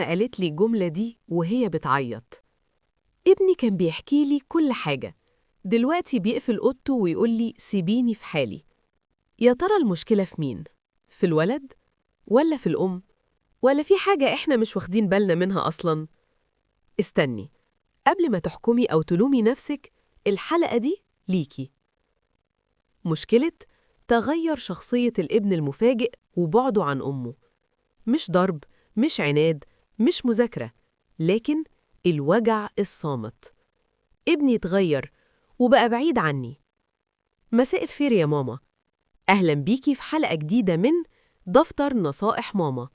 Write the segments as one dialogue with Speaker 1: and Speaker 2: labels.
Speaker 1: قالت لي الجملة دي وهي بتعيط. ابني كان بيحكي لي كل حاجة، دلوقتي بيقفل أوضته ويقول لي سيبيني في حالي. يا ترى المشكلة في مين؟ في الولد؟ ولا في الأم؟ ولا في حاجة إحنا مش واخدين بالنا منها أصلاً؟ استني، قبل ما تحكمي أو تلومي نفسك، الحلقة دي ليكي. مشكلة تغير شخصية الابن المفاجئ وبعده عن أمه. مش ضرب، مش عناد، مش مذاكرة، لكن الوجع الصامت. ابني اتغير وبقى بعيد عني. مساء الخير يا ماما، أهلا بيكي في حلقة جديدة من دفتر نصائح ماما.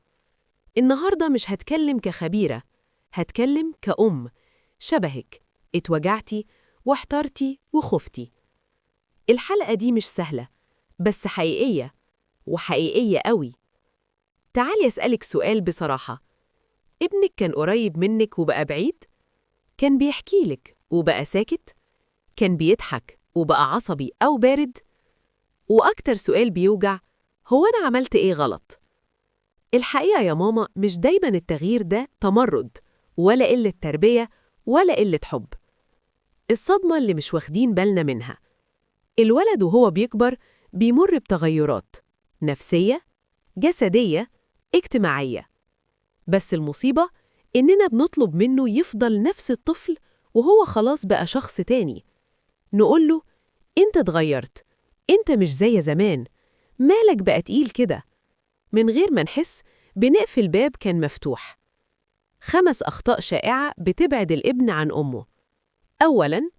Speaker 1: النهاردة مش هتكلم كخبيرة، هتكلم كأم شبهك، اتوجعتي واحترتي وخفتي. الحلقة دي مش سهلة، بس حقيقية، وحقيقية قوي. تعالي أسألك سؤال بصراحة، ابنك كان قريب منك وبقى بعيد؟ كان بيحكيلك وبقى ساكت؟ كان بيضحك وبقى عصبي أو بارد؟ وأكتر سؤال بيوجع، هو أنا عملت إيه غلط؟ الحقيقة يا ماما مش دايما التغيير ده تمرد، ولا قلة تربية، ولا قلة حب. الصدمة اللي مش واخدين بالنا منها، الولد وهو بيكبر بيمر بتغيرات نفسية، جسدية، اجتماعية. بس المصيبة إننا بنطلب منه يفضل نفس الطفل وهو خلاص بقى شخص تاني. نقوله أنت اتغيرت، أنت مش زي زمان، مالك بقى تقيل كده؟ من غير ما نحس بنقفل باب كان مفتوح. 5 أخطاء شائعة بتبعد الابن عن أمه. أولاً،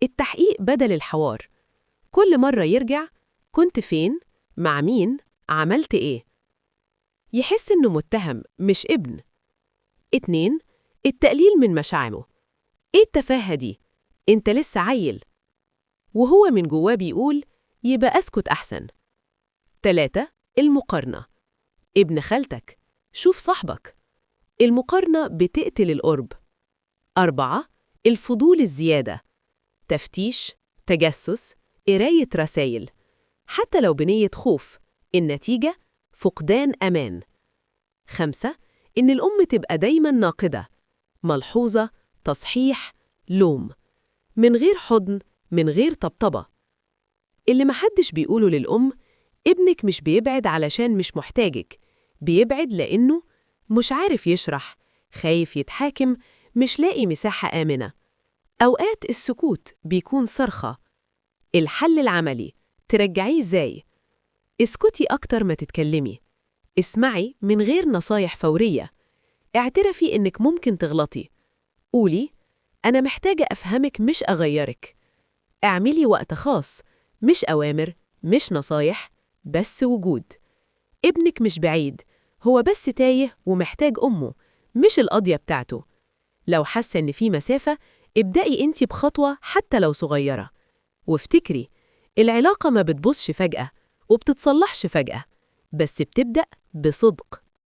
Speaker 1: التحقيق بدل الحوار. كل مرة يرجع، كنت فين؟ مع مين؟ عملت إيه؟ يحس إنه متهم مش ابن. 2، التقليل من مشاعره. إيه التفاهة دي؟ أنت لسه عيل. وهو من جواه بيقول يبقى أسكت أحسن. 3، المقارنة. ابن خالتك، شوف صاحبك. المقارنة بتقتل القرب. 4، الفضول الزيادة. تفتيش، تجسس، قراية رسايل، حتى لو بنية خوف، النتيجة فقدان أمان. 5، إن الأم تبقى دايماً ناقدة، ملحوظة، تصحيح، لوم، من غير حضن، من غير طبطبة. اللي محدش بيقوله للأم، ابنك مش بيبعد علشان مش محتاجك، بيبعد لأنه مش عارف يشرح، خايف يتحاكم، مش لاقي مساحة آمنة. أوقات السكوت بيكون صرخة. الحل العملي، ترجعيه إزاي؟ اسكتي أكتر ما تتكلمي. اسمعي من غير نصايح فورية. اعترفي إنك ممكن تغلطي. قولي أنا محتاجة أفهمك مش أغيرك. اعملي وقت خاص، مش أوامر، مش نصايح، بس وجود. ابنك مش بعيد، هو بس تايه ومحتاج أمه، مش القضية بتاعته. لو حاسة إن في مسافة، ابدأي أنتي بخطوة حتى لو صغيرة. وافتكري، العلاقة ما بتبوظش فجأة وبتتصلحش فجأة، بس بتبدأ بصدق،